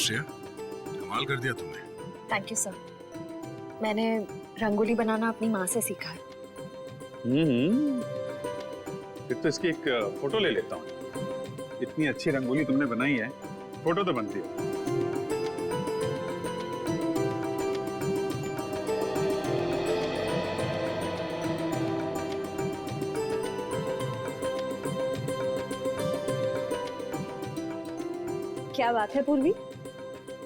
श्रेया, कमाल कर दिया तुमने। Thank you sir. मैंने रंगोली बनाना अपनी माँ से सीखा है। फिर तो इसकी एक फोटो ले लेता हूँ। इतनी अच्छी रंगोली तुमने बनाई है, फोटो तो बनती है। क्या बात है पूर्वी,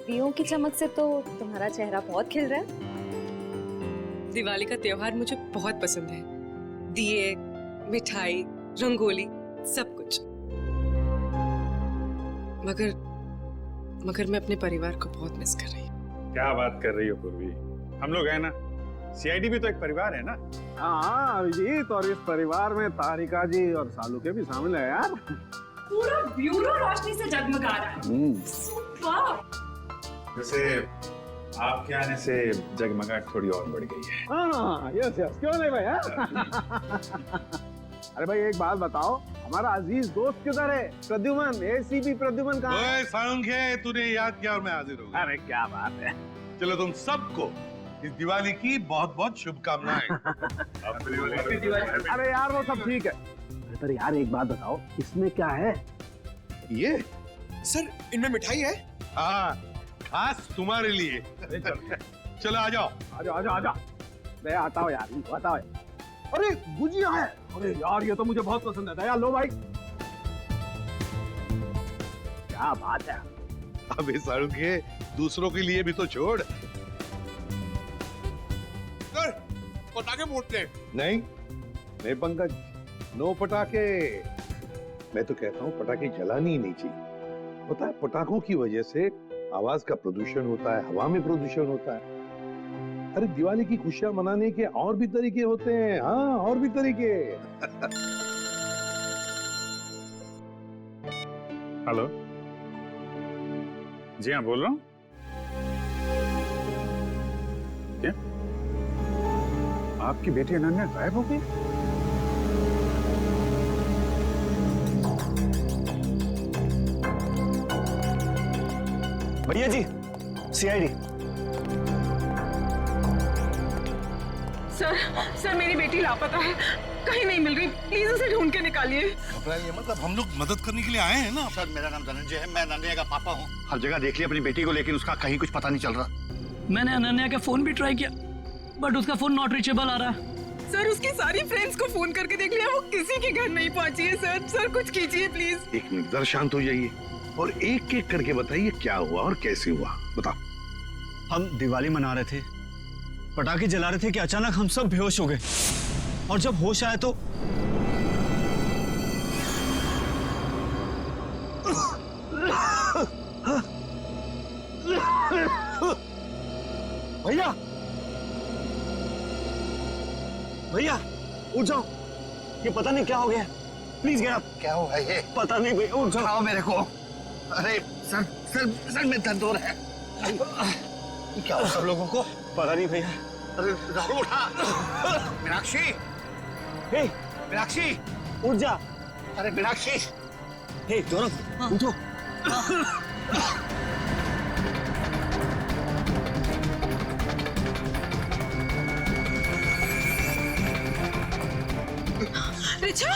दियों की चमक से तो तुम्हारा चेहरा बहुत खिल रहा है। दिवाली का त्योहार मुझे बहुत पसंद है। दिए, मिठाई, रंगोली, सब कुछ। मगर मैं अपने परिवार को बहुत मिस कर रही हूँ। क्या बात कर रही हो पूर्वी, हम लोग हैं ना, सीआईडी भी तो एक परिवार है ना। हाँ अभिजीत, और इस परिवार में तारिका जी और सालू के भी शामिल है यार। पूरा ब्यूरो रोशनी से जगमगा रहा है। सुपर। वैसे आपके आने से जगमगाहट थोड़ी और बढ़ गई है। हाँ यस यस, क्यों नहीं भैया। अरे भाई एक बात बताओ, हमारा अजीज दोस्त किधर है? प्रद्युमन, एसीपी प्रद्युमन कहाँ है? सालुंखे, तूने याद किया और मैं हाजिर हो गया। अरे क्या बात है। चलो तुम सबको इस दिवाली की बहुत बहुत शुभकामनाएं। अरे यार वो सब ठीक है, पर यार एक बात बताओ, इसमें क्या है? ये सर इनमें मिठाई है। हाँ, खास तुम्हारे लिए। चलो आ जाओ। आजा आजा आजा, मैं आता हूँ यार, आता हूँ। अरे गुजिया है, अरे यार ये तो मुझे बहुत पसंद है। दया लो भाई। क्या बात है। अबे सालुंखे, दूसरों के लिए भी तो छोड़। सर पटाखे फोड़ते हैं। नहीं पंकज, नो पटाखे। मैं तो कहता हूँ पटाखे जलानी ही नहीं चाहिए। पता है, पटाखों की वजह से आवाज का प्रदूषण होता है, हवा में प्रदूषण होता है। अरे दिवाली की खुशियां मनाने के और भी तरीके होते हैं। हाँ, और भी तरीके। हेलो, जी हाँ बोल रहा हूँ। क्या आपकी बेटी अनन्या गायब हो गई? भैया जी, सीआईडी। सर मेरी बेटी लापता है, कहीं नहीं मिल रही। प्लीज उसे ढूंढ के निकालिए। घबराइए मत, हम लोग मदद करने के लिए आए हैं ना। सर मेरा नाम धनंजय है, मैं अनन्या का पापा हूँ। हर जगह देख लिया अपनी बेटी को, लेकिन उसका कहीं कुछ पता नहीं चल रहा। मैंने अनन्या का फोन भी ट्राई किया, बट उसका फोन नॉट रीचेबल आ रहा है। सर उसकी सारी फ्रेंड्स को फोन करके देख लिया, वो किसी के घर नहीं पहुंची है। सर कुछ कीजिए प्लीज। एक मिनट, जरा शांत हो जाइए और एक एक करके बताइए क्या हुआ और कैसे हुआ। बताओ। हम दिवाली मना रहे थे, पटाखे जला रहे थे कि अचानक हम सब बेहोश हो गए, और जब होश आया तो भैया भैया उठ जाओ, ये पता नहीं क्या हो गया। Please get up. क्या हुआ ये? पता नहीं भैया, उठ जाओ। उठाओ मेरे को। अरे सर में दर्द हो रहा है। क्या हुआ सब लोगों को? पता नहीं भैया। अरे राहुल उठा। मीनाक्षी, हे मीनाक्षी उठ जा। अरे मीनाक्षी। हे गौरव उठो। रिचा,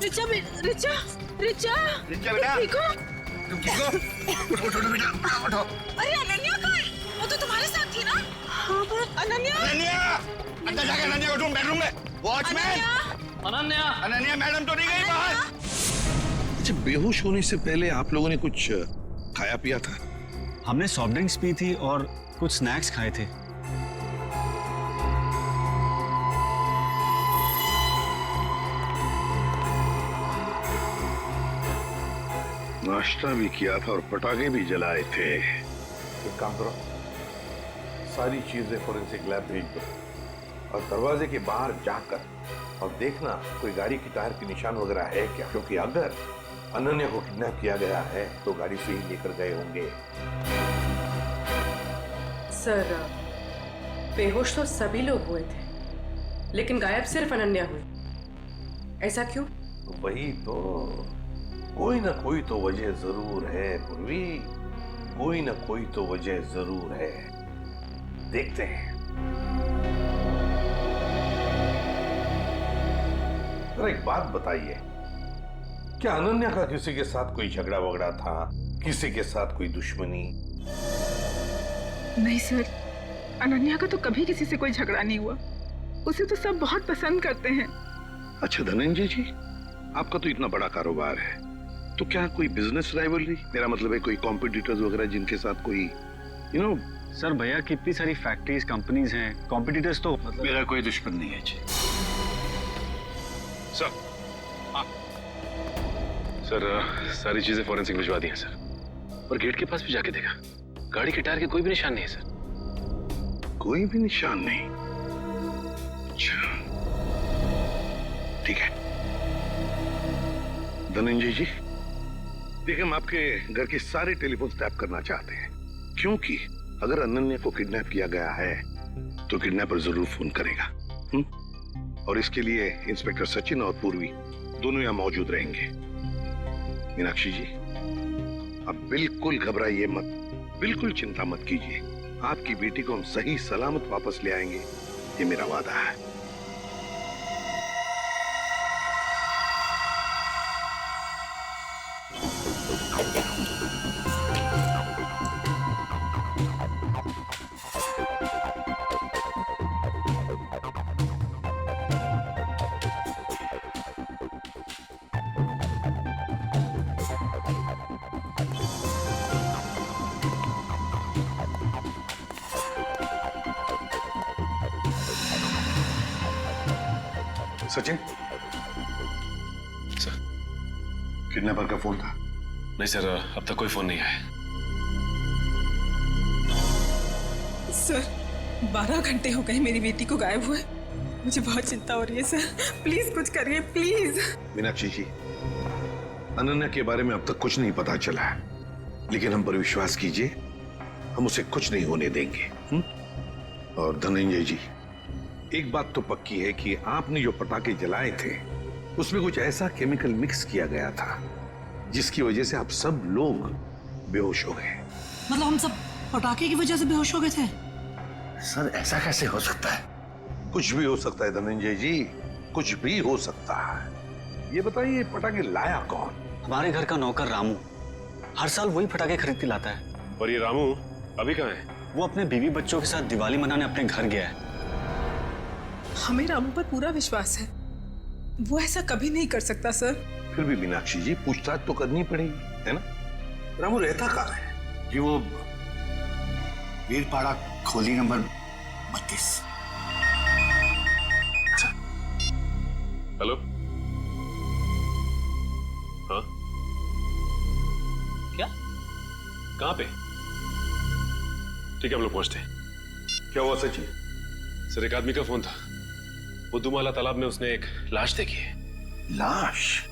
रिचा रिचा रिचा बेटा, ठीक हो? तुम ठीक हो? उठो बेटा, उठो। अरे अनन्या कहाँ है? वो तो तुम्हारे साथ थी ना? हाँ पर अनन्या अंदर जाके अनन्या को ढूंढ, बेडरूम में। वॉचमैन, अनन्या मैडम तो नहीं गई बाहर? अच्छा, बेहोश होने से पहले आप लोगों ने कुछ खाया पिया था? हमने सॉफ्ट ड्रिंक्स पी थी और कुछ स्नैक्स खाए थे। नाश्ता भी किया था और पटाखे भी जलाए थे। एक काम करो, सारी चीजें फोरेंसिक लैब भेज दो और दरवाजे के बाहर जाकर और देखना कोई गाड़ी की टायर के निशान वगैरह है क्या, क्योंकि अगर अनन्या को किडनैप किया गया है तो गाड़ी से ही लेकर गए होंगे। सर बेहोश तो सभी लोग हुए थे, लेकिन गायब सिर्फ अनन्या हुई। ऐसा क्यों? वही तो, कोई ना कोई तो वजह जरूर है पूर्वी। कोई ना कोई तो वजह जरूर है, देखते हैं। जरा एक बात बताइए, क्या अनन्या का किसी के साथ कोई झगड़ा वगड़ा था, किसी के साथ कोई दुश्मनी? नहीं सर, अनन्या का तो कभी किसी से कोई झगड़ा नहीं हुआ। उसे तो सब बहुत पसंद करते हैं। अच्छा धनंजय जी, आपका तो इतना बड़ा कारोबार है, तो क्या कोई बिजनेस राइवलरी, मेरा मतलब है कोई कॉम्पिटिटर्स वगैरह जिनके साथ कोई सर भैया की इतनी सारी फैक्ट्रीज कंपनीज हैं, कॉम्पिटिटर्स तो मेरा कोई दुश्मन नहीं है जी। सर सारी चीजें फॉरेंसिक भिजवा दी हैं सर, और गेट के पास भी जाके देखा, गाड़ी के टायर के कोई भी निशान नहीं है सर। कोई भी निशान नहीं? अच्छा ठीक है धनंजय जी, देखिए हम आपके घर के सारे टेलीफोन टैप करना चाहते हैं, क्योंकि अगर अनन्या को किडनैप किया गया है तो किडनैपर जरूर फोन करेगा। और इसके लिए इंस्पेक्टर सचिन और पूर्वी दोनों यहाँ मौजूद रहेंगे। मीनाक्षी जी, अब बिल्कुल घबराइए मत, बिल्कुल चिंता मत कीजिए, आपकी बेटी को हम सही सलामत वापस ले आएंगे, ये मेरा वादा है। सचिन, सर किडनैपर का फोन था? नहीं सर, अब तक कोई फोन नहीं आया। सर 12 घंटे हो गए मेरी बेटी को गायब हुए। मुझे बहुत चिंता हो रही है सर, प्लीज कुछ करिए प्लीज। मीनाक्षी जी, अनन्या के बारे में अब तक कुछ नहीं पता चला है, लेकिन हम पर विश्वास कीजिए, हम उसे कुछ नहीं होने देंगे। और धनंजय जी, एक बात तो पक्की है कि आपने जो पटाखे जलाए थे उसमें कुछ ऐसा केमिकल मिक्स किया गया था जिसकी वजह से आप सब लोग बेहोश हो गए। मतलब हम सब पटाखे की वजह से बेहोश हो गए थे? सर ऐसा कैसे हो सकता है? कुछ भी हो सकता है धनंजय जी, कुछ भी हो सकता है। ये बताइए पटाखे लाया कौन? हमारे घर का नौकर रामू, हर साल वही पटाखे खरीद के लाता है। और ये रामू अभी कहाँ है? वो अपने बीवी बच्चों के साथ दिवाली मनाने अपने घर गया है। हमें रामू पर पूरा विश्वास है, वो ऐसा कभी नहीं कर सकता सर। फिर भी मीनाक्षी जी, पूछताछ तो करनी पड़ेगी, है ना? रामू रहता कहाँ है? जी वो वीरपाड़ा खोली नंबर 32। हेलो, हाँ क्या? कहाँ पे? ठीक है हम लोग पहुंचते हैं। क्या हुआ सचिन? सर एक आदमी का फोन था, बुद्धूमाला तालाब में उसने एक लाश देखी है। लाश?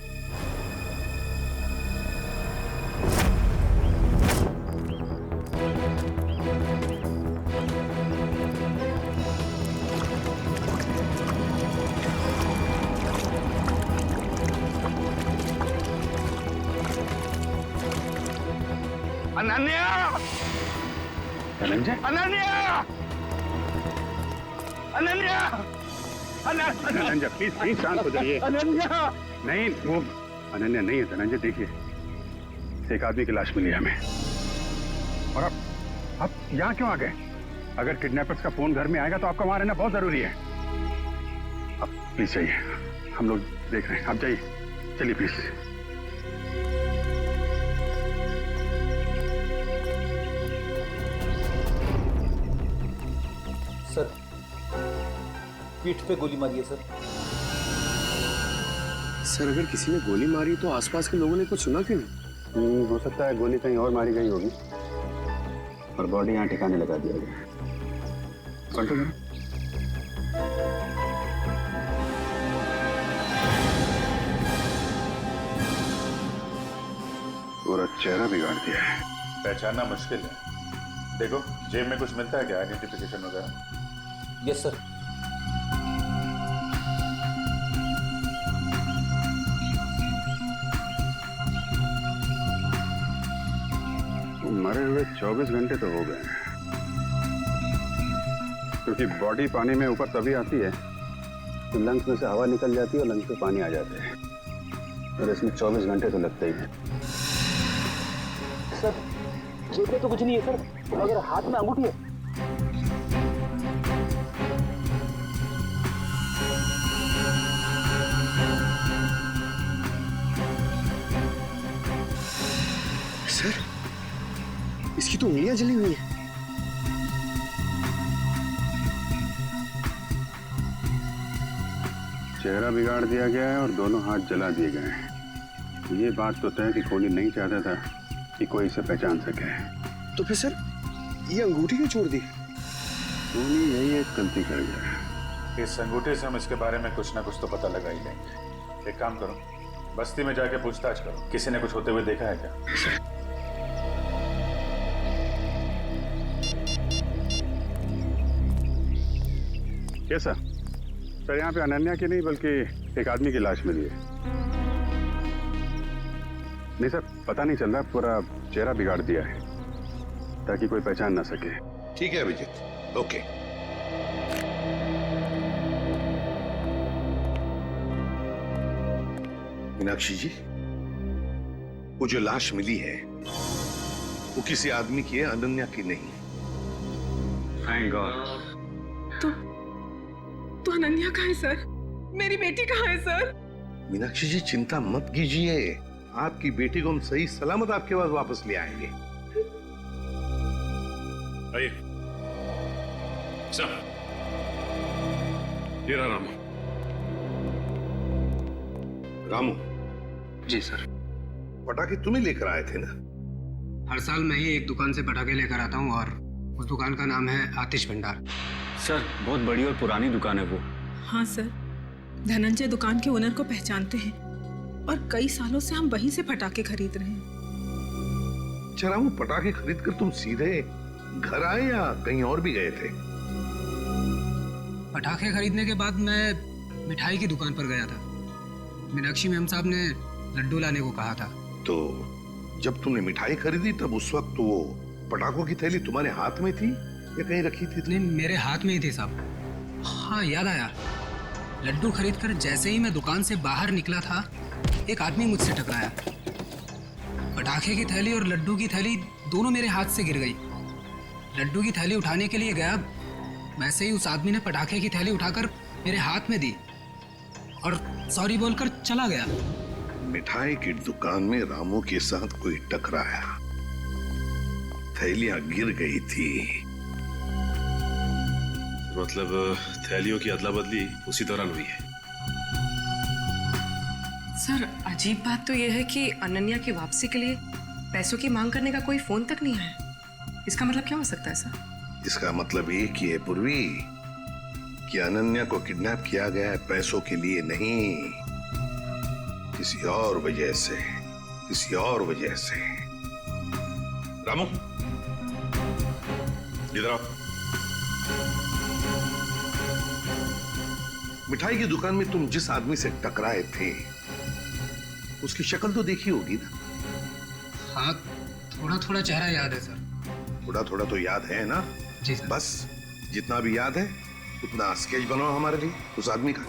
अनन्या! धनंजय, अनन्या! अनन्या! धनंजय प्लीज शांत हो जाइए। अनन्या! नहीं, वो अनन्या नहीं है धनंजय। देखिए, एक आदमी की लाश मिली है हमें, और अब यहाँ क्यों आ गए? अगर किडनैपर्स का फोन घर में आएगा तो आपका वहां रहना बहुत जरूरी है। अब प्लीज जाइए, हम लोग देख रहे हैं, आप जाइए, चलिए प्लीज। सर पीठ पे गोली मारी है सर। सर अगर किसी ने गोली मारी तो आसपास के लोगों ने कुछ सुना क्यों नहीं? हो सकता है गोली कहीं और मारी गई होगी और बॉडी यहाँ ठिकाने लगा दिया गया। पलटो जरा। पूरा चेहरा बिगाड़ दिया है। पहचानना मुश्किल है। देखो जेब में कुछ मिलता है क्या, आइडेंटिफिकेशन वगैरह? Yes sir. मरे हुए 24 घंटे तो हो गए, क्योंकि बॉडी पानी में ऊपर तभी आती है तो लंग्स में से हवा निकल जाती है और लंग्स में पानी आ जाते हैं, और इसमें 24 घंटे तो लगते ही हैं। सर जेब में तो कुछ नहीं है सर, मगर हाथ में अंगूठी है। सर इसकी तो उंगलियां जली हुई है। चेहरा बिगाड़ दिया गया है और दोनों हाथ जला दिए गए हैं। ये बात तो तय कि कोहली नहीं चाहता था कि कोई इसे पहचान सके। तो फिर सर ये अंगूठी क्यों छोड़ दी? कोहली यही एक गलती कर गया। इस अंगूठे से हम इसके बारे में कुछ ना कुछ तो पता लगा ही लेंगे। एक काम करो, बस्ती में जाके पूछताछ करो, किसी ने कुछ होते हुए देखा है क्या? कैसा सर? यहाँ पे अनन्या की नहीं बल्कि एक आदमी की लाश मिली है। नहीं सर, पता नहीं चल रहा, पूरा चेहरा बिगाड़ दिया है ताकि कोई पहचान ना सके। ठीक है अभिजीत, ओके। मीनाक्षी जी, वो जो लाश मिली है वो किसी आदमी की है, अनन्या की नहीं। Thank God. तो अनन्या कहाँ है सर? मेरी बेटी कहाँ है सर? मीनाक्षी जी चिंता मत कीजिए, आपकी बेटी को हम सही सलामत आपके पास वापस ले आएंगे। आइए सर, ये रहा रामू। रामू जी सर। पटाखे तुम्हें लेकर आए थे ना? हर साल मैं ही एक दुकान से पटाखे लेकर आता हूँ और उस दुकान का नाम है आतिश भंडार। सर बहुत बड़ी और पुरानी दुकान है वो। हाँ सर, धनंजय दुकान के ओनर को पहचानते हैं और कई सालों से हम वहीं से पटाखे खरीद रहे हैं। अच्छा रामू, पटाखे खरीद कर तुम सीधे घर आए या कहीं और भी गए थे? पटाखे खरीदने के बाद मैं मिठाई की दुकान पर गया था। मीनाक्षी मैम साहब ने लड्डू लाने को कहा था। तो जब तुमने मिठाई खरीदी तब उस वक्त वो पटाखों की थैली तुम्हारे हाथ में थी या कहीं रखी थी? नहीं, मेरे हाथ में ही थी साहब। हाँ याद आया, लड्डू खरीद कर जैसे ही मैं दुकान से बाहर निकला था एक आदमी मुझसे टकराया। पटाखे की थैली और लड्डू की थैली दोनों मेरे हाथ से गिर गई। लड्डू की थैली उठाने के लिए गया, वैसे ही उस आदमी ने पटाखे की थैली उठाकर मेरे हाथ में दी और सॉरी बोलकर चला गया। मिठाई की दुकान में रामू के साथ कोई टकराया, थैलियां गिर गई थी। मतलब थैलियों की अदला बदली उसी दौरान हुई है। सर अजीब बात तो यह है कि अनन्या की वापसी के लिए पैसों की मांग करने का कोई फोन तक नहीं आया। इसका मतलब क्या हो सकता है सर? इसका मतलब एक ही है पूर्वी कि अनन्या को किडनैप किया गया है पैसों के लिए नहीं, किसी और वजह से, किसी और वजह से। रामू इधर आओ। मिठाई की दुकान में तुम जिस आदमी से टकराए थे उसकी शक्ल तो देखी होगी ना? हाँ, थोड़ा थोड़ा चेहरा याद है सर। थोड़ा थोड़ा तो याद है ना? जी सर। बस जितना भी याद है उतना स्केच बनाओ हमारे लिए उस आदमी का।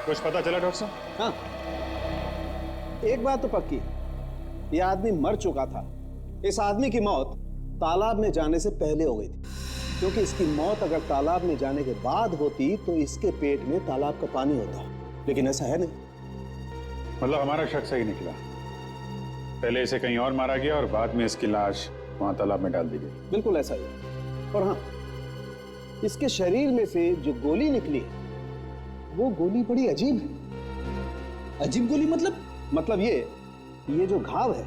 कुछ पता चला डॉक्टर साहब? हाँ, एक बात तो पक्की, ये आदमी मर चुका था। इस आदमी की मौत तालाब में जाने से पहले हो गई थी, क्योंकि इसकी मौत अगर तालाब में जाने के बाद होती तो इसके पेट में तालाब का पानी होता, लेकिन ऐसा है नहीं। मतलब हमारा शक सही निकला, पहले इसे कहीं और मारा गया और बाद में इसकी लाश वहां तालाब में डाल दी गई। बिल्कुल ऐसा ही। और हाँ, इसके शरीर में से जो गोली निकली है वो गोली बड़ी अजीब है। अजीब गोली मतलब ये जो घाव है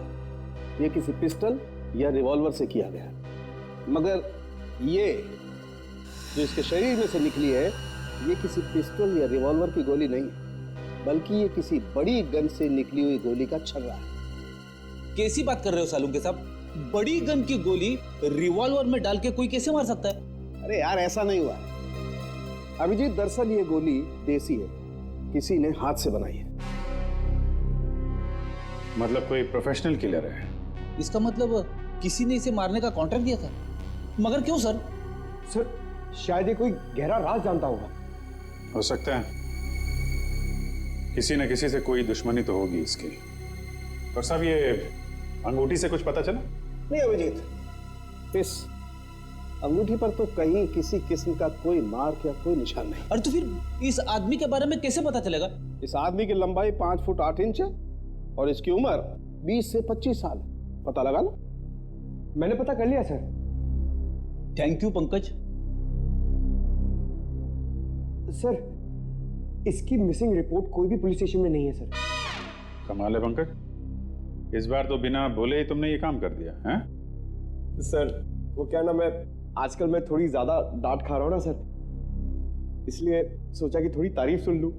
ये किसी पिस्टल या रिवॉल्वर से किया गया है। मगर ये जो इसके शरीर में से निकली है, ये किसी पिस्टल या रिवॉल्वर की गोली नहीं है, बल्कि ये किसी बड़ी गन से निकली हुई गोली का छर्रा है। कैसी बात कर रहे हो सालुंके साहब? बड़ी गन की गोली रिवॉल्वर में डाल के कोई कैसे मार सकता है? अरे यार, ऐसा नहीं हुआ है अभिजीत। दरअसल ये गोली देसी है, किसी ने हाथ से बनाई है। मतलब कोई प्रोफेशनल किलर है? इसका मतलब किसी ने इसे मारने का कॉन्ट्रैक्ट दिया था। मगर क्यों सर? सर शायद ये कोई गहरा राज जानता होगा। हो सकता है, किसी न किसी से कोई दुश्मनी तो होगी इसकी। और साहब, ये अंगूठी से कुछ पता चला? नहीं अभिजीत, इस अंगूठी पर तो कहीं किसी किस्म का कोई मार्क या कोई निशान नहीं। और तो फिर इस आदमी के बारे में कैसे पता चलेगा? इस आदमी की लंबाई 5 फुट 8 इंच है और इसकी उम्र 20 से 25 साल। पता लगा लो। मैंने पता कर लिया sir. Thank you Pankaj. Sir, इसकी मिसिंग रिपोर्ट कोई भी पुलिस स्टेशन में नहीं है सर। कमाल है पंकज, इस बार तो बिना बोले ही तुमने ये काम कर दिया है? सर वो क्या ना, मैं आजकल मैं थोड़ी ज्यादा डांट खा रहा हूँ ना सर, इसलिए सोचा कि थोड़ी तारीफ सुन लूं।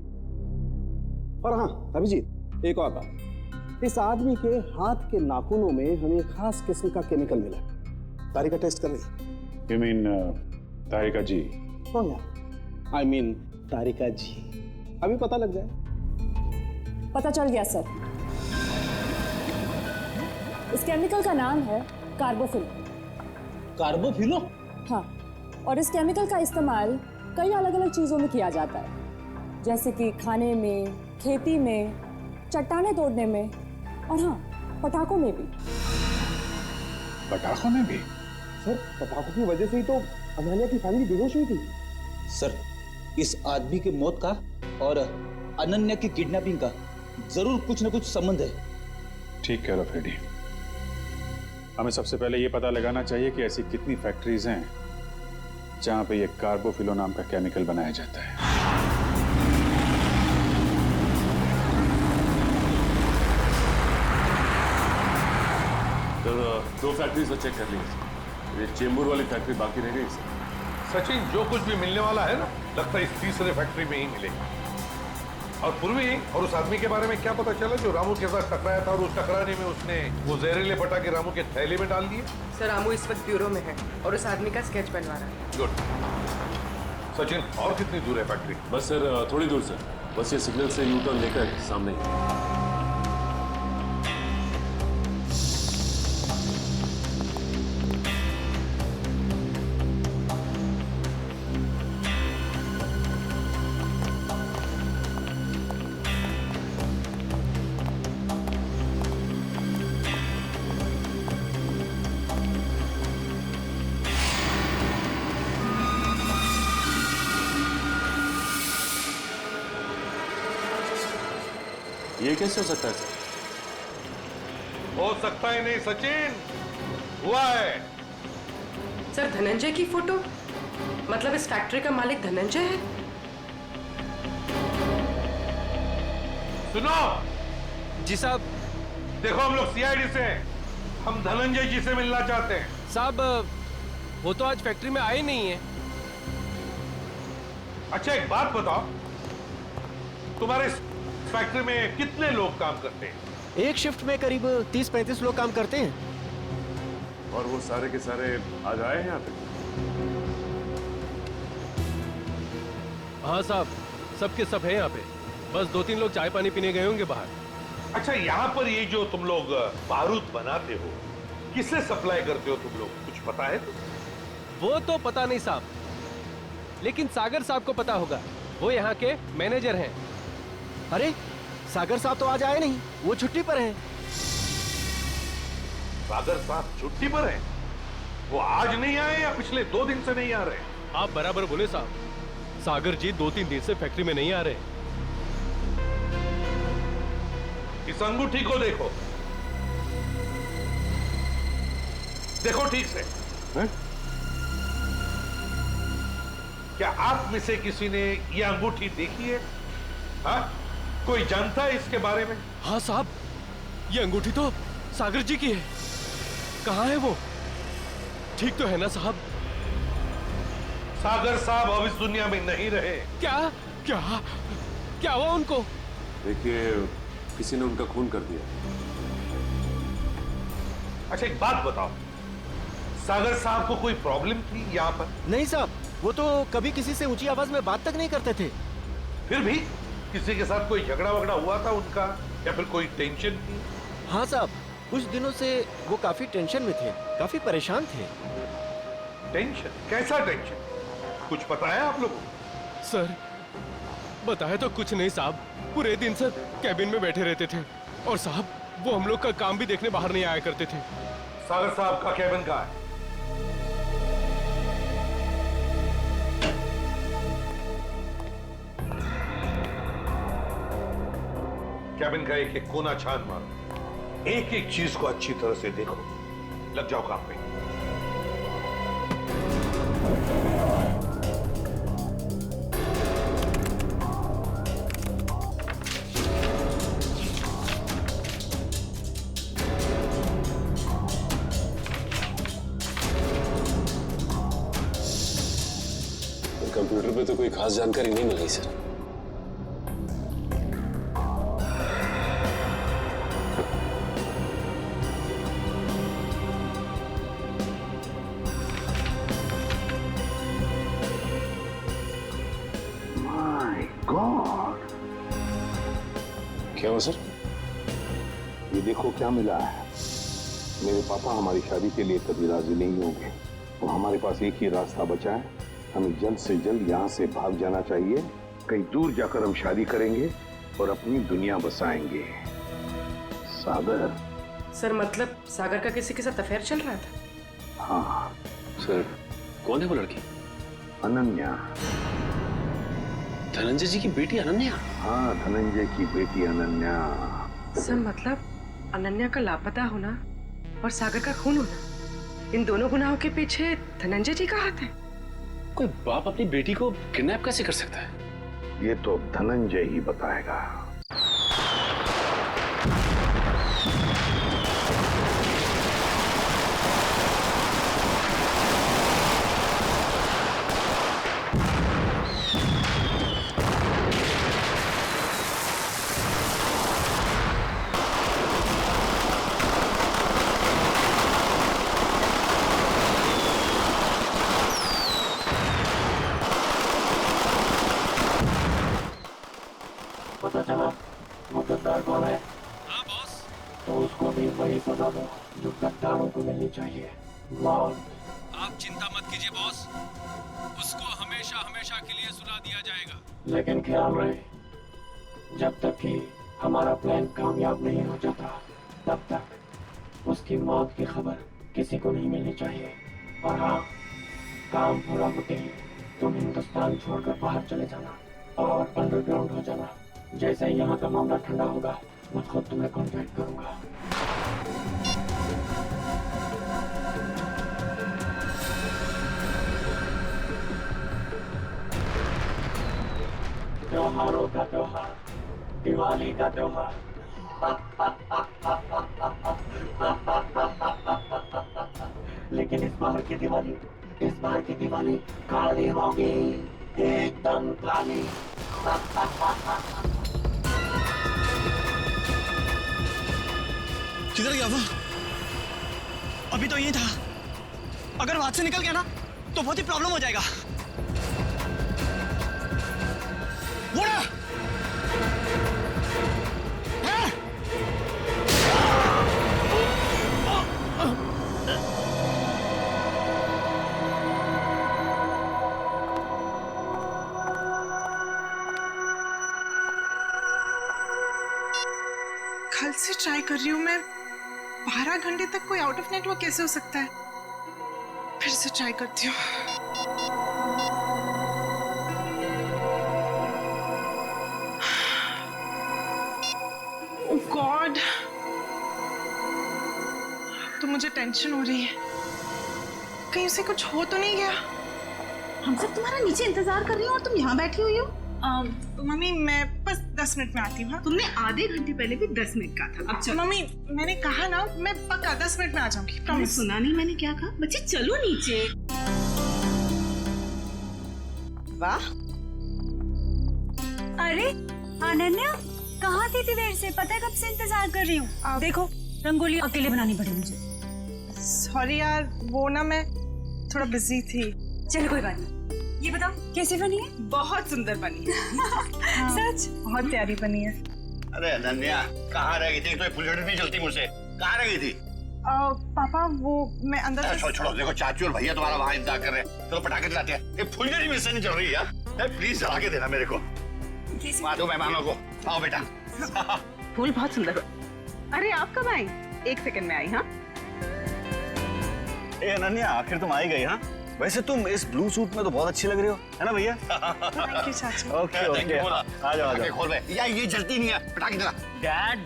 और हाँ अभिजीत, एक और बात, इस आदमी के हाथ के नाखूनों में हमें खास किस्म का केमिकल मिला। तारिका टेस्ट कर रही। यू मीन तारिका जी? हाँ यार, आई मीन तारिका जी। अभी पता लग जाए। पता चल गया सर। इस केमिकल का नाम है कार्बोफिल। कार्बोफिलो? हाँ, और इस केमिकल का इस्तेमाल कई अलग अलग चीजों में किया जाता है, जैसे कि खाने में, खेती में, चट्टानें तोड़ने में, और हाँ, पटाखों में भी। पटाखों में भी? सर पटाखों की वजह से ही तो अनन्या की फैमिली बेहोश हुई थी। सर, इस आदमी की मौत का और अनन्या की किडनैपिंग का जरूर कुछ न कुछ संबंध है। ठीक कह रहे हो फ्रेडी। हमें सबसे पहले ये पता लगाना चाहिए कि ऐसी कितनी फैक्ट्रीज हैं जहां पे ये कार्बोफिलो नाम का केमिकल बनाया जाता है। सर 2 फैक्ट्रीज चेक कर ली, ये चेंबूर वाली फैक्ट्री बाकी रह गई सर। सचिन, जो कुछ भी मिलने वाला है ना, लगता है इस तीसरे फैक्ट्री में ही मिलेगा। और पूर्वी और उस आदमी के बारे में क्या पता चला जो रामू के साथ टकराया था और उस टकराने में उसने वो जहरीले पटाखे रामू के थैले में डाल दिए? सर रामू इस वक्त ब्यूरो में है और उस आदमी का स्केच बनवा रहा है। गुड। सचिन, और कितनी दूर है फैक्ट्री? बस सर थोड़ी दूर सर, बस ये सिग्नल से यू टर्न लेकर सामने ही। ये कैसे हो सकता है सर? हो सकता है नहीं सचिन, हुआ है। सर धनंजय की फोटो, मतलब इस फैक्ट्री का मालिक धनंजय है? सुनो जी साहब। देखो, हम लोग सीआईडी से हैं, हम धनंजय जी से मिलना चाहते हैं। साहब वो तो आज फैक्ट्री में आए नहीं है। अच्छा एक बात बताओ, तुम्हारे फैक्ट्री में कितने लोग काम करते हैं? एक शिफ्ट में करीब 30-35 लोग काम करते हैं। और वो सारे के सारे आज आए हैं यहाँ पे? हाँ साहब, सबके सब है यहाँ पे, बस 2-3 लोग चाय पानी पीने गए होंगे बाहर। अच्छा, यहाँ पर ये जो तुम लोग बारूद बनाते हो, किससे सप्लाई करते हो तुम लोग, कुछ पता है? वो तो पता नहीं साहब, लेकिन सागर साहब को पता होगा, वो यहाँ के मैनेजर हैं। अरे सागर साहब तो आज आए नहीं, वो छुट्टी पर हैं। सागर साहब छुट्टी पर हैं? वो आज नहीं आए या पिछले 2 दिन से नहीं आ रहे? आप बराबर बोले साहब, सागर जी 2-3 दिन से फैक्ट्री में नहीं आ रहे। इस अंगूठी को देखो, देखो ठीक से। है? क्या आप में से किसी ने ये अंगूठी देखी है? हाँ? कोई जानता है इसके बारे में? हाँ साहब, ये अंगूठी तो सागर जी की है। कहाँ है वो? ठीक तो है ना साहब? सागर साहब अब इस दुनिया में नहीं रहे। क्या क्या क्या हुआ उनको? देखिए, किसी ने उनका खून कर दिया। अच्छा एक बात बताओ, सागर साहब को कोई प्रॉब्लम थी यहाँ पर? नहीं साहब, वो तो कभी किसी से ऊंची आवाज में बात तक नहीं करते थे। फिर भी किसी के साथ कोई झगड़ा वगड़ा हुआ था उनका, या फिर कोई टेंशन थी? हाँ साहब, कुछ दिनों से वो काफी टेंशन में थे, काफी परेशान थे। टेंशन? कैसा टेंशन? कुछ पता है आप लोगों को? सर बताया तो कुछ नहीं साहब, पूरे दिन सर कैबिन में बैठे रहते थे और साहब वो हम लोग का काम भी देखने बाहर नहीं आया करते थे। सागर साहब का कैबिन कहाँ है? कैबिन का एक एक कोना छान मारो, एक एक चीज को अच्छी तरह से देखो, लग जाओ काम पे। कंप्यूटर पे तो कोई खास जानकारी नहीं मिली सर। गॉड, क्या हुआ सर? ये देखो क्या मिला है। मेरे पापा हमारी शादी के लिए कभी राजी नहीं होंगे, तो हमारे पास एक ही रास्ता बचा है, हमें जल्द से जल्द यहाँ से भाग जाना चाहिए। कहीं दूर जाकर हम शादी करेंगे और अपनी दुनिया बसाएंगे। सागर। सर मतलब सागर का किसी के साथ अफेयर चल रहा था? हाँ सर। कौन है वो लड़की? अनन्या। धनंजय जी की बेटी अनन्या? हाँ, धनंजय की बेटी अनन्या। सर मतलब अनन्या का लापता होना और सागर का खून होना, इन दोनों गुनाहों के पीछे धनंजय जी का हाथ है? कोई बाप अपनी बेटी को किडनैप कैसे कर सकता है? ये तो धनंजय ही बताएगा। पता चला मुकद्दर कौन है? हाँ बॉस। तो उसको भी वही सजा दो जो गद्दारों को मिलनी चाहिए, मौत। आप चिंता मत कीजिए बॉस, उसको हमेशा हमेशा के लिए सुला दिया जाएगा। लेकिन ख्याल रहे, जब तक कि हमारा प्लान कामयाब नहीं हो जाता, तब तक उसकी मौत की खबर किसी को नहीं मिलनी चाहिए। और हाँ, काम पूरा होते ही तुम हिंदुस्तान छोड़कर बाहर चले जाना और अंडरग्राउंड हो जाना। जैसे ही यहाँ का मामला ठंडा होगा, मैं खुद तुम्हें कांटेक्ट करूंगा। त्योहारों का त्योहार, दिवाली का त्योहार। लेकिन इस बार की दिवाली काली होगी, एकदम काली। किधर गया वो? अभी तो यही था। अगर वहां से निकल गया ना तो बहुत ही प्रॉब्लम हो जाएगा। वो ना! कल से ट्राई कर रही हूँ मैं, 12 घंटे तक कोई आउट ऑफ नेटवर्क कैसे हो सकता है? फिर से ट्राई करती हूँ। ओह गॉड, तो मुझे टेंशन हो रही है, कहीं उसे कुछ हो तो नहीं गया। हम सब तुम्हारा नीचे इंतजार कर रही हो और तुम यहाँ बैठी हुई हो। मम्मी मैं बस 10 मिनट में आती हूँ। तुमने आधे घंटे पहले भी 10 मिनट कहा था। अच्छा मम्मी मैंने कहा ना मैं पक्का 10 मिनट में आ जाऊंगी। प्रॉमिस। सुना नहीं मैंने क्या कहा? बच्चे चलो नीचे। वाह, अरे अनन्या कहाँ थी देर से? पता है कब से इंतजार कर रही हूँ। देखो रंगोली अकेले बनानी पड़ी मुझे। सॉरी यार, वो ना मैं थोड़ा बिजी थी। चलो कोई बात नहीं। ये बताओ कैसे बनी है? बहुत सुंदर बनी है। सच बहुत प्यारी बनी है। अरे अनन्या कहाँ रह गई थी? तो फुलझड़ी नहीं चलती मुझसे। कहाँ रह गई थी? पापा वो मैं अंदर। छोड़ो, देखो चाचू और भैया तुम्हारा वहाँ इंतजार कर रहे हैं। चलो पटाखे चलाते हैं। ये फुलझड़ी मिस नहीं चल रही यार। प्लीज जला के देना मेरे को। दो मेहमानों को। आओ बेटा। फूल बहुत सुंदर। अरे आप कब आई? 1 सेकंड में आई। हाँ ए अनन्या, आखिर तुम आई गई। हाँ वैसे तुम इस ब्लू सूट में तो बहुत अच्छी लग रही हो, है ना भैया? थैंक यू चाचू। ओके ओके, आ जाओ। खोल बे। यार ये जलती नहीं है, पटाखे जला।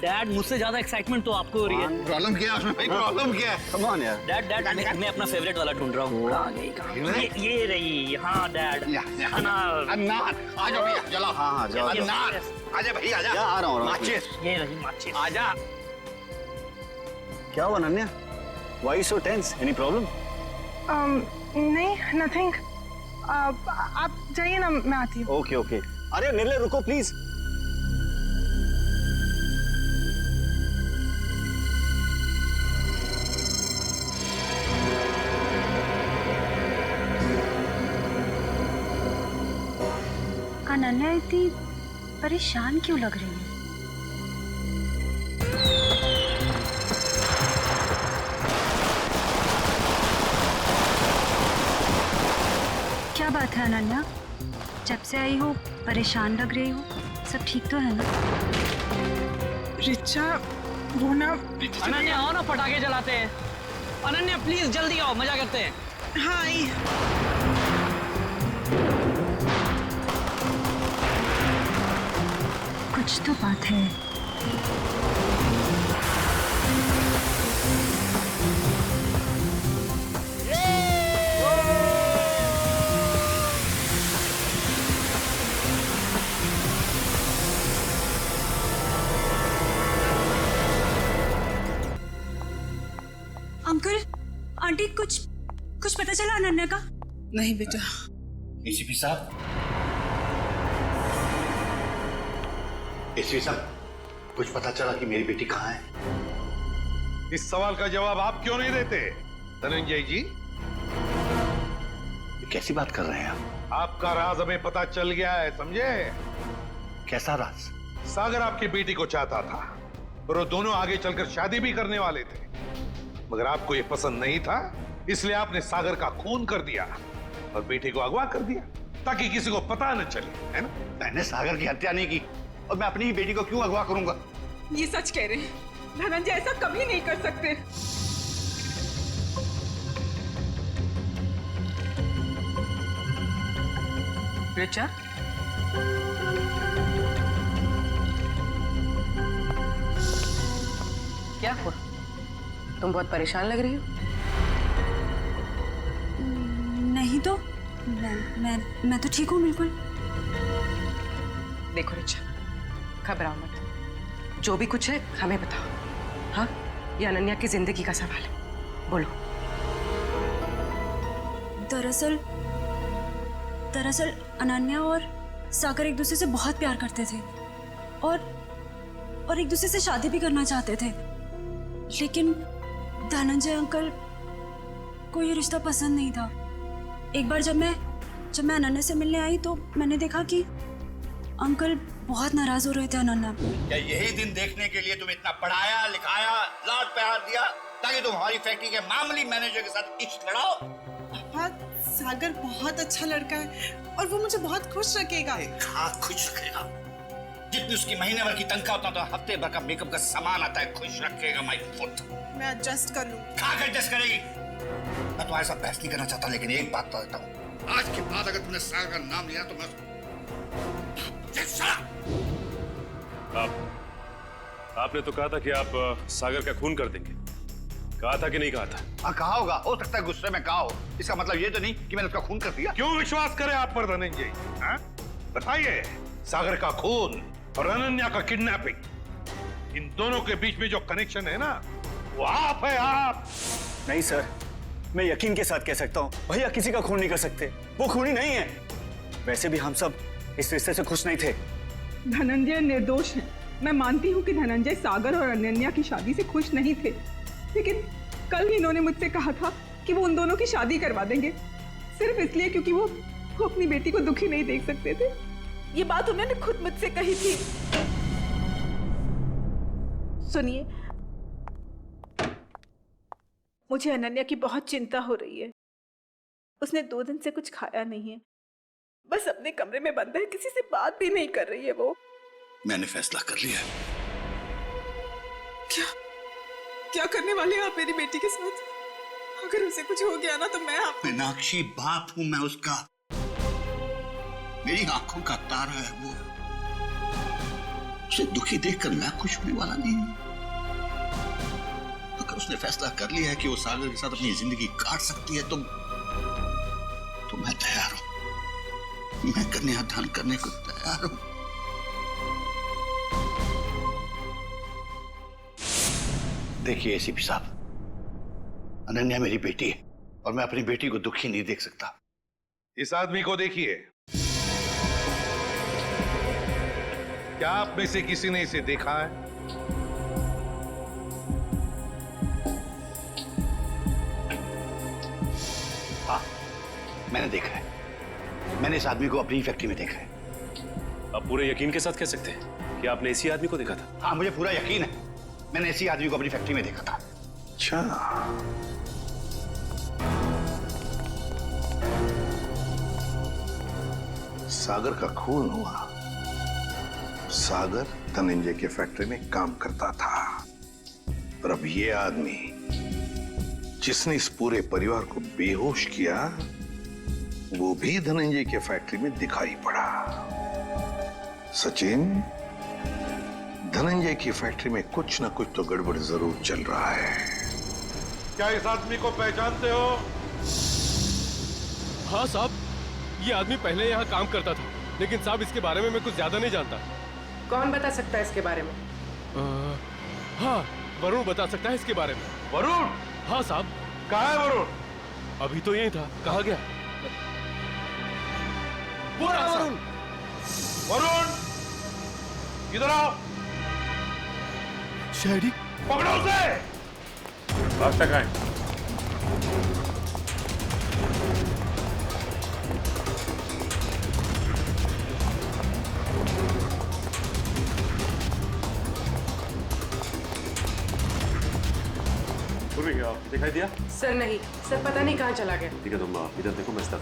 डैड मुझसे ज्यादा एक्साइटमेंट तो आपको हो रही है। प्रॉब्लम क्या है उसमें भाई? प्रॉब्लम क्या है? कम ऑन यार। डैड मैं अपना फेवरेट वाला ढूंढ रहा हूँ। कहाँ गई? ये रही। हाँ डैड, अनार। आ जाओ भैया, जलाओ। हाँ जाओ। अनार आजा भैया, आजा। आ रहा हूँ। माचिस। ये रही माचिस। आजा। क्या हुआ Ananya? Why so tense? Any problem? नहीं, नथिंग। आप जाइए ना, मैं आती हूँ। Okay okay. अरे निर्ले रुको प्लीज। अनन्या इतनी परेशान क्यों लग रही है? क्या बात है अनन्या? जब से आई हो परेशान लग रही हो। सब ठीक तो है ना? रिचा वो ना। अनन्या आओ ना, पटाखे जलाते हैं। अनन्या प्लीज जल्दी आओ, मजा करते हैं। हाँ आई। कुछ तो बात है। अंकल आंटी कुछ पता चला अनन्या का? नहीं बेटा। एसीपी साहब, एसीपी साहब, कुछ पता चला कि मेरी बेटी कहाँ है? इस सवाल का जवाब आप क्यों नहीं देते धनंजय जी? कैसी बात कर रहे हैं आप? आपका राज हमें पता चल गया है, समझे? कैसा राज? सागर आपकी बेटी को चाहता था और वो दोनों आगे चलकर शादी भी करने वाले थे, मगर आपको ये पसंद नहीं था, इसलिए आपने सागर का खून कर दिया और बेटी को अगवा कर दिया ताकि किसी को पता न चले, है ना? मैंने सागर की हत्या नहीं की और मैं अपनी ही बेटी को क्यों अगवा करूंगा? ये सच कह रहे हैं धनंजय, ऐसा कभी नहीं कर सकते। रिचा, क्या हुआ? तुम बहुत परेशान लग रही हो। नहीं तो मैं तो ठीक हूँ बिल्कुल। देखो रिचा, घबराओ मत, जो भी कुछ है हमें बताओ। हाँ, ये अनन्या की जिंदगी का सवाल है, बोलो। दरअसल अनन्या और सागर एक दूसरे से बहुत प्यार करते थे और एक दूसरे से शादी भी करना चाहते थे, लेकिन धनंजय अंकल को ये रिश्ता पसंद नहीं था। एक बार जब मैं अनन्या से मिलने आई तो मैंने देखा कि अंकल बहुत नाराज हो रहे थे अनन्या पर। क्या यही दिन देखने के लिए तुम इतना पढ़ाया लिखाया, लाड प्यार दिया ताकि तुम हमारी फैक्ट्री के मामूली मैनेजर के साथ इश्क लड़ाओ? पापा, सागर बहुत अच्छा लड़का है और वो मुझे बहुत खुश रखेगा। हाँ, खुश रखेगा। जितनी उसकी महीने भर की तनख्वाह उतना तो हफ्ते भर का मेकअप का सामान आता है। खुश रखेगा माय पुत्र। मैं एडजस्ट कर लूँ। कहाँ एडजस्ट करेगी? मैं तुम्हारे साथ बहस नहीं करना चाहता, लेकिन एक बात बता देता हूँ, आज के बाद अगर तुमने सागर का नाम लिया तो मैं आपने तो कहा था कि आप सागर का खून कर देंगे, कहा था कि नहीं कहा था? हाँ कहा होगा, हो सकता है गुस्से में कहा हो। इसका मतलब ये तो नहीं कि मैंने उसका खून कर दिया। क्यों विश्वास करे आप पर धनंजय? बताइए, सागर का खून और अनन्या का किडनैपिंग, इन दोनों के बीच में जो कनेक्शन है ना, वो आप है, आप। नहीं सर, मैं यकीन के साथ कह सकता हूँ, भैया किसी का खून नहीं कर सकते, वो खूनी नहीं है। वैसे भी हम सब इस रिश्ते से खुश नहीं थे। धनंजय निर्दोष है। मैं मानती हूँ कि धनंजय सागर और अनन्या की शादी से खुश नहीं थे, लेकिन कल ही इन्होंने मुझसे कहा था कि वो उन दोनों की शादी करवा देंगे, सिर्फ इसलिए क्योंकि वो अपनी बेटी को दुखी नहीं देख सकते थे। ये बात उन्होंने खुद मुझसे कही थी। सुनिए, मुझे अनन्या की बहुत चिंता हो रही है। उसने 2 दिन से कुछ खाया नहीं है, बस अपने कमरे में बंद है, किसी से बात भी नहीं कर रही है वो। मैंने फैसला कर लिया है। क्या करने वाले हैं आप मेरी बेटी के साथ? अगर उसे कुछ हो गया ना तो मैं आप... मीनाक्षी, बाप हूं मैं उसका, मेरी आंखों का तारा है वो। उसे दुखी देखकर मैं खुश होने वाला नहीं हूं। अगर उसने फैसला कर लिया है कि वो सागर के साथ अपनी जिंदगी काट सकती है तो मैं तैयार हूं। मैं कन्यादान करने को तैयार हूं। देखिए एसीपी साहब, अनन्या मेरी बेटी है और मैं अपनी बेटी को दुखी नहीं देख सकता। इस आदमी को देखिए, क्या आप में से किसी ने इसे देखा है? हाँ, मैंने देखा है। मैंने इस आदमी को अपनी फैक्ट्री में देखा है। आप पूरे यकीन के साथ कह सकते हैं कि आपने इसी आदमी को देखा था? हाँ, मुझे पूरा यकीन है, मैंने इसी आदमी को अपनी फैक्ट्री में देखा था। अच्छा, सागर का खून हुआ। सागर धनंजय के फैक्ट्री में काम करता था, और अब ये आदमी जिसने इस पूरे परिवार को बेहोश किया, वो भी धनंजय के फैक्ट्री में दिखाई पड़ा। सचिन, धनंजय की फैक्ट्री में कुछ ना कुछ तो गड़बड़ जरूर चल रहा है। क्या इस आदमी को पहचानते हो? हाँ साहब, ये आदमी पहले यहाँ काम करता था, लेकिन साहब इसके बारे में मैं कुछ ज्यादा नहीं जानता। कौन बता सकता है इसके बारे में? हाँ, वरुण बता सकता है इसके बारे में। वरुण? हाँ साहब। कहाँ है वरुण? अभी तो यही था, कहाँ गया? वरुण, वरुण, इधर आओ। शहरी, पकड़ो उसे। आज तक आए। दिखाई दिया? सर नहीं, सर पता नहीं कहाँ चला गया। ठीक है, तुम इधर देखो, मैं स्टाफ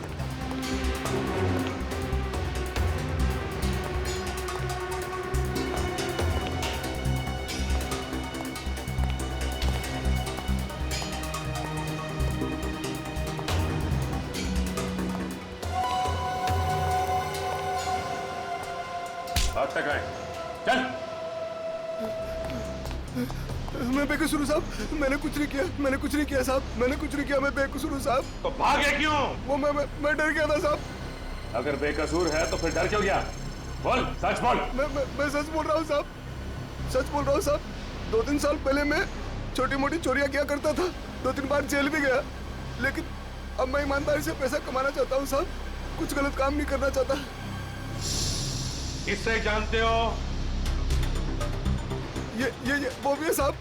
आज तक आए। चल। मैं बेकसूर हूँ साहब, मैंने कुछ नहीं किया, मैंने कुछ नहीं किया साहब, मैंने कुछ नहीं किया, मैं बेकसूर हूँ साहब। तो भागे क्यों? वो मैं डर गया था साहब। अगर बेकसूर है तो फिर डर क्यों गया? बोल, सच बोल। मैं सच बोल रहा हूँ साहब, सच बोल रहा हूँ साहब। 2-3 साल पहले मैं छोटी मोटी चोरियां किया करता था, 2-3 बार जेल भी गया, लेकिन अब मैं ईमानदारी से पैसा कमाना चाहता हूँ साहब, कुछ गलत काम नहीं करना चाहता। किससे जानते हो? ये वो भी है साहब,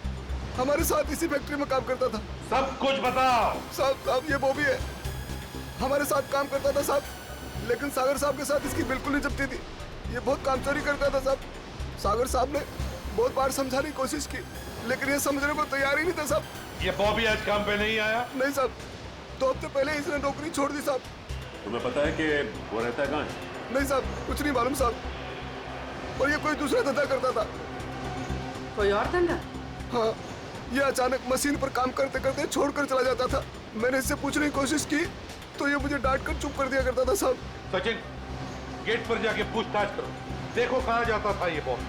हमारे साथ इसी फैक्ट्री में काम करता था। सब कुछ बताओ। साहब ये वो भी है, हमारे साथ काम करता था साहब, लेकिन सागर साहब के साथ इसकी बिल्कुल नहीं जमती थी। ये बहुत काम चोरी करता था साहब। सागर साहब ने बहुत बार समझाने की कोशिश की, लेकिन ये समझने को तैयार ही नहीं था साहब। ये बॉबी आज काम पे नहीं आया? नहीं साहब, 2 हफ्ते पहले इसने नौकरी छोड़ दी साहब। तुम्हें पता है कि वो रहता है कहाँ? नहीं साहब, कुछ नहीं मालूम साहब, और ये कोई दूसरा धंधा करता था। कोई और धंधा? हाँ, ये अचानक मशीन पर काम करते करते छोड़कर चला जाता था। मैंने इससे पूछने की कोशिश की तो ये मुझे डांट कर चुप कर दिया करता था साहब। सचिन, गेट पर जाके पूछताछ करो, देखो कहाँ जाता था ये बॉस।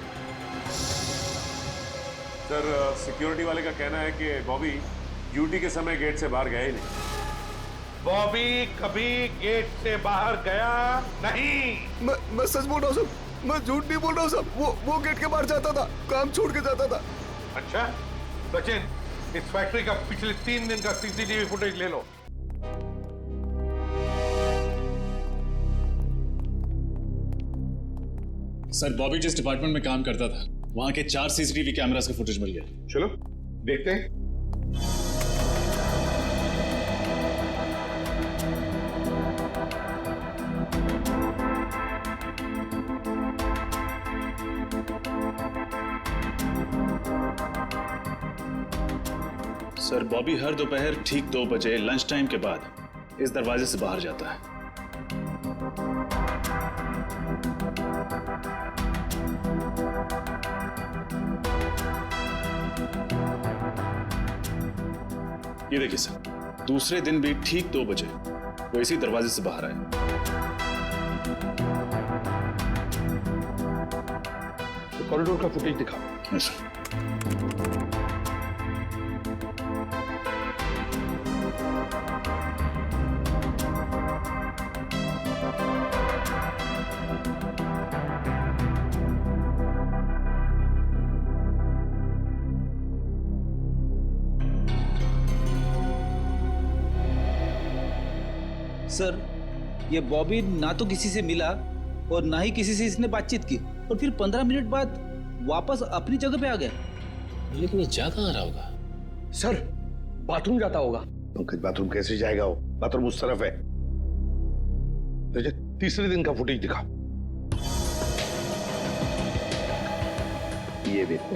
सर, सिक्योरिटी वाले का कहना है कि बॉबी ड्यूटी के समय गेट से बाहर गया ही नहीं। बॉबी कभी गेट से बाहर गया नहीं। मैं सच बोल रहा हूँ सब, मैं झूठ नहीं बोल रहा हूँ सब। वो गेट के बाहर जाता था, काम छोड़ के जाता था। अच्छा सचिन, इस फैक्ट्री का पिछले 3 दिन का सीसीटीवी फुटेज ले लो। सर बॉबी जिस डिपार्टमेंट में काम करता था वहां के 4 सीसीटीवी कैमरास का फुटेज मिल गया। चलो देखते हैं। सर बॉबी हर दोपहर ठीक 2 बजे लंच टाइम के बाद इस दरवाजे से बाहर जाता है। ये देखिए सर, दूसरे दिन भी ठीक 2 बजे वो इसी दरवाजे से बाहर आए। तो कॉरिडोर का फुटेज दिखाओ। हाँ सर। सर ये बॉबी ना तो किसी से मिला और ना ही किसी से इसने बातचीत की और फिर 15 मिनट बाद वापस अपनी जगह पे आ गया। लेकिन ये जा कहाँ रहा होगा? सर बाथरूम जाता होगा। पंकज बाथरूम कैसे जाएगा? वो बाथरूम उस तरफ है। तो तीसरे दिन का फुटेज दिखाओ। ये देखो,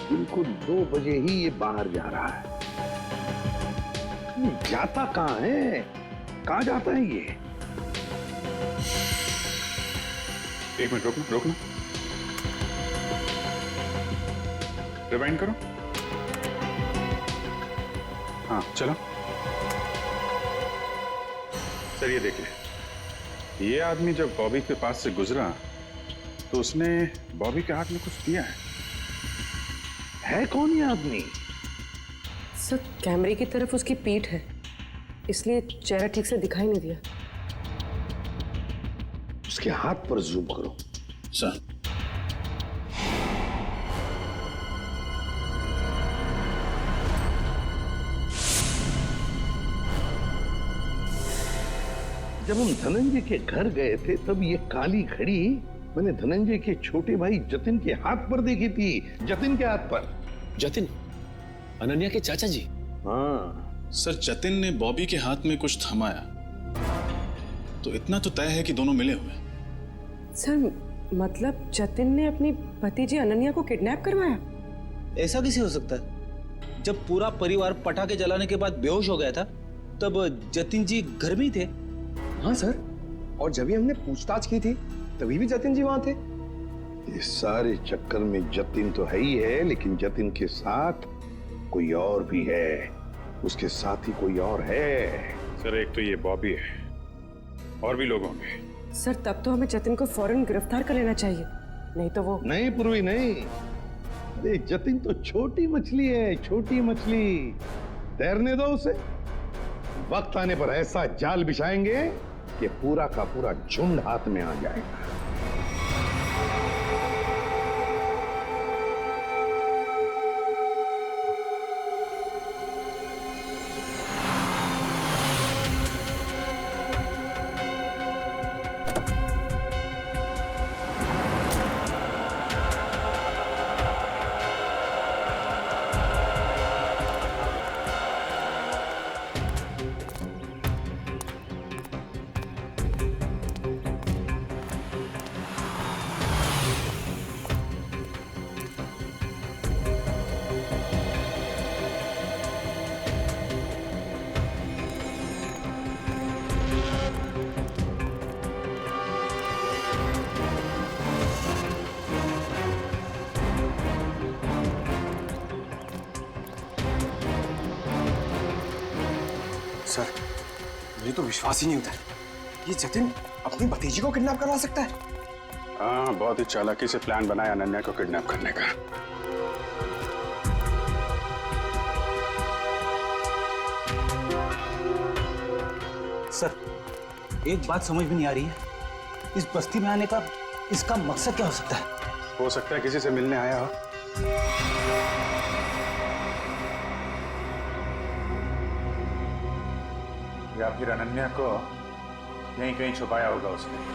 बिल्कुल 2 बजे ही ये बाहर जा रहा है। जाता कहाँ है? कहाँ जाता है ये? एक मिनट रोकना। रिवाइंड करो। हाँ चलो। सर ये देखिए, ये आदमी जब बॉबी के पास से गुजरा तो उसने बॉबी के हाथ में कुछ दिया है कौन ये आदमी? सर कैमरे की तरफ उसकी पीठ है, इसलिए चेहरा ठीक से दिखाई नहीं दिया। उसके हाथ पर जूम करो। सर जब हम धनंजय के घर गए थे तब ये काली घड़ी मैंने धनंजय के छोटे भाई जतिन के हाथ पर देखी थी। जतिन के हाथ पर। जतिन अनन्या के चाचा जी? हाँ सर, जतिन ने बॉबी के हाथ में कुछ थमाया तो इतना तो तय है कि दोनों मिले हुए। सर मतलब जतिन ने अपनी भतीजी अनन्या को किडनैप करवाया? ऐसा कैसे हो सकता है? जब पूरा परिवार पटाखे जलाने के बाद बेहोश हो गया था तब जतिन जी घर में ही थे। हाँ सर, और जब भी हमने पूछताछ की थी तभी भी जतिन जी वहां थे। इस सारे चक्कर में जतिन तो है ही है, लेकिन जतिन के साथ कोई और भी है। उसके साथ ही कोई और है। सर एक तो ये बॉबी है, और भी लोग होंगे। सर तब तो हमें जतिन को फौरन गिरफ्तार कर लेना चाहिए, नहीं तो वो। नहीं पूर्वी नहीं, अरे जतिन तो छोटी मछली है, छोटी मछली। तैरने दो उसे। वक्त आने पर ऐसा जाल बिछाएंगे कि पूरा का पूरा झुंड हाथ में आ जाएगा। सर मुझे तो विश्वास ही नहीं होता है, ये जतिन अपनी भतीजी को किडनैप करवा सकता है। हाँ, बहुत ही चालाकी से प्लान बनाया अनन्या को किडनैप करने का। एक बात समझ में नहीं आ रही है, इस बस्ती में आने का इसका मकसद क्या हो सकता है? हो सकता है किसी से मिलने आया हो, या फिर अनन्या को यहीं कहीं छुपाया होगा उसने।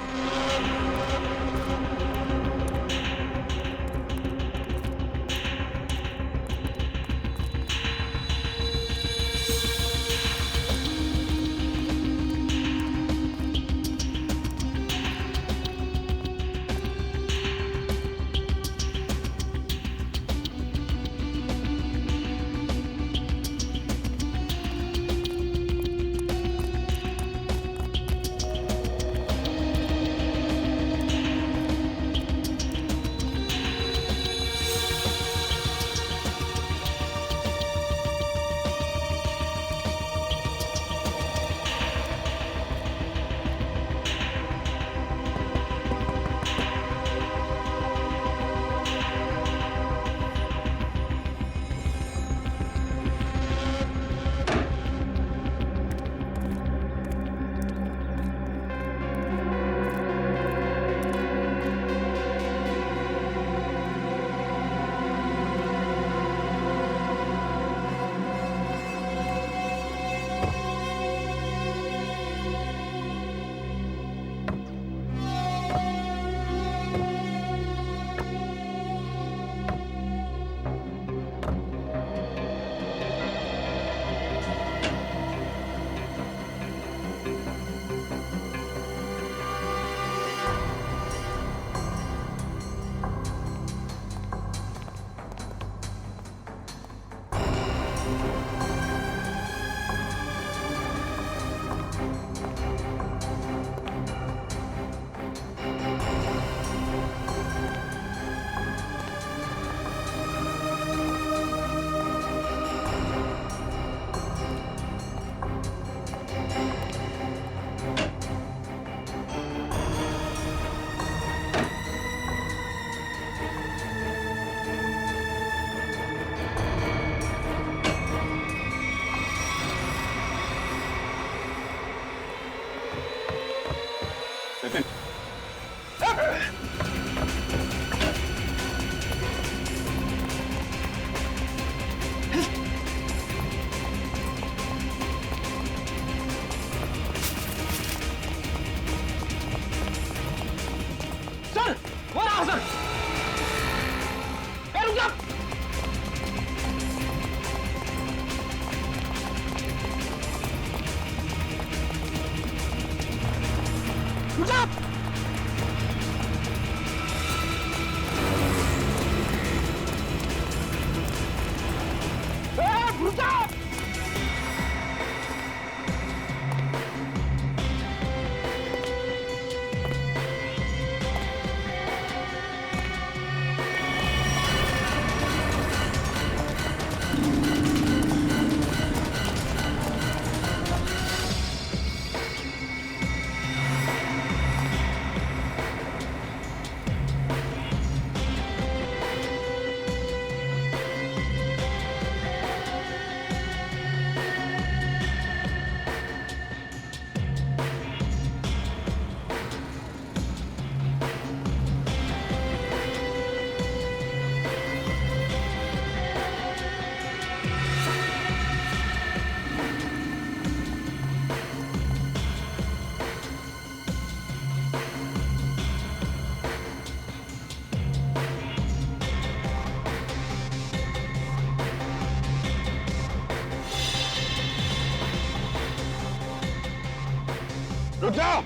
रुक जाओ,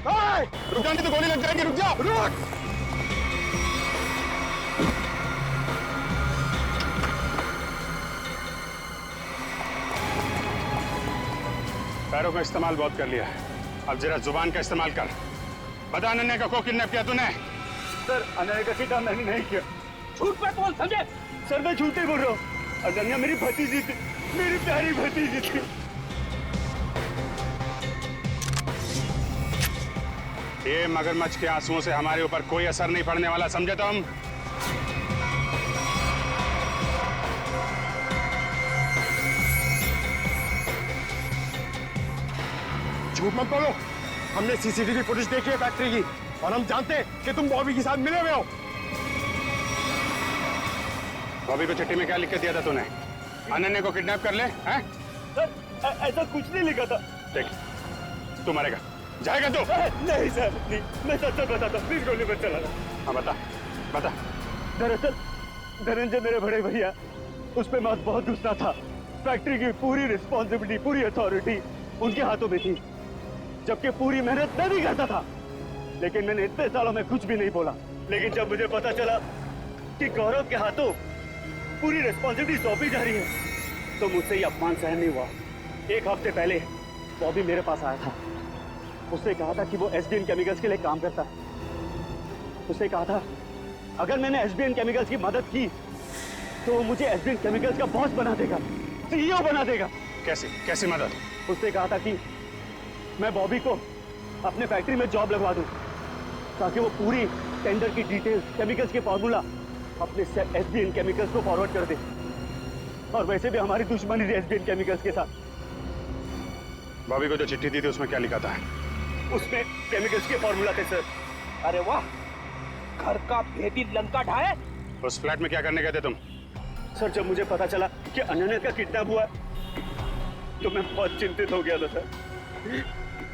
रुक जाओ नहीं तो गोली लग जाएगी। रुक जाओ, रुक। पैरों का इस्तेमाल बहुत कर लिया है, अब जरा जुबान का इस्तेमाल कर। बता अनन्या का को किडनैप किया तूने? सर अनन्या का किडनैप मैंने नहीं किया। झूठ मत बोल, समझे? सर मैं झूठ ही बोल रहा हूँ। अनन्या मेरी भतीजी थी, मेरी प्यारी भतीजी थी। ये मगरमच्छ के आंसुओं से हमारे ऊपर कोई असर नहीं पड़ने वाला, समझे तुम? झूठ मत बोलो, हमने सीसीटीवी फुटेज देखी है फैक्ट्री की और हम जानते हैं कि तुम बॉबी के साथ मिले हुए हो। बॉबी को चिट्ठी में क्या लिख के दिया था तूने? अनन्या को किडनैप कर ले, हैं? सर ऐसा कुछ नहीं लिखा था। देख, तू मरेगा, जाएगा तू? नहीं सर, नहीं, मैं सच बताता, प्लीज गोली मत चलाना। हाँ बता, बता। दरअसल धनंजय मेरे बड़े भैया, उस पे मैं बहुत गुस्सा था। फैक्ट्री की पूरी रिस्पॉन्सिबिलिटी, पूरी अथॉरिटी उनके हाथों में थी, जबकि पूरी मेहनत मैं भी करता था। लेकिन मैंने इतने सालों में कुछ भी नहीं बोला। लेकिन जब मुझे पता चला कि गौरव के हाथों पूरी रिस्पॉन्सिबिलिटी सौंपी जा रही है, तो मुझसे ये अपमान सहन नहीं हुआ। एक हफ्ते पहले बॉबी मेरे पास आया था। उसने कहा था कि वो एसबीएन केमिकल्स के लिए काम करता है। उसने कहा था अगर मैंने एसबीएन केमिकल्स की मदद की तो वो मुझे एसबीएन केमिकल्स का बॉस बना देगा, सीईओ बना देगा। कैसी मदद? उसने कहा था कि मैं बॉबी को अपने फैक्ट्री में जॉब लगवा दूं, ताकि वो पूरी टेंडर की डिटेल्स, केमिकल्स के फॉर्मूला अपने एसबीएन केमिकल्स को फॉरवर्ड कर दे। और वैसे भी हमारी दुश्मनी थी एसबीएन केमिकल्स के साथ। बॉबी को जो चिट्ठी दी थी उसमें क्या लिखा था? उसमें केमिकल्स के फॉर्मूला थे सर। अरे वाह, घर का भेदी लंका ढाए। उस फ्लैट में क्या करने गए थे तुम? सर जब मुझे पता चला कि अनन्या का किडनैप हुआ तो मैं बहुत चिंतित हो गया था सर।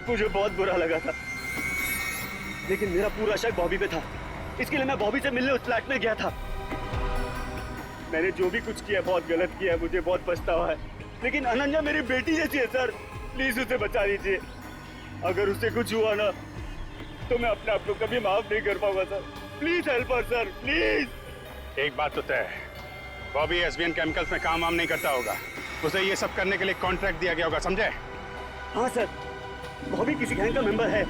मुझे बहुत बुरा लगा था, लेकिन मेरा पूरा शक बॉबी पे था। इसके लिए मैं बॉबी से मिलने उस फ्लैट में गया था। मैंने जो भी कुछ किया बहुत गलत किया है, मुझे बहुत पछतावा है। लेकिन अनन्या मेरी बेटी जैसी है सर, प्लीज उसे बचा लीजिए। अगर उससे कुछ हुआ ना तो मैं अपने आप को कभी माफ नहीं कर पाऊंगा sir. Please help us sir, please. एक बात तो तय है, बॉबी एसबीएन केमिकल्स में काम वाम नहीं करता होगा। उसे ये सब करने के लिए कॉन्ट्रैक्ट दिया गया होगा, समझे? हाँ सर, बॉबी किसी गैंग का मेंबर है।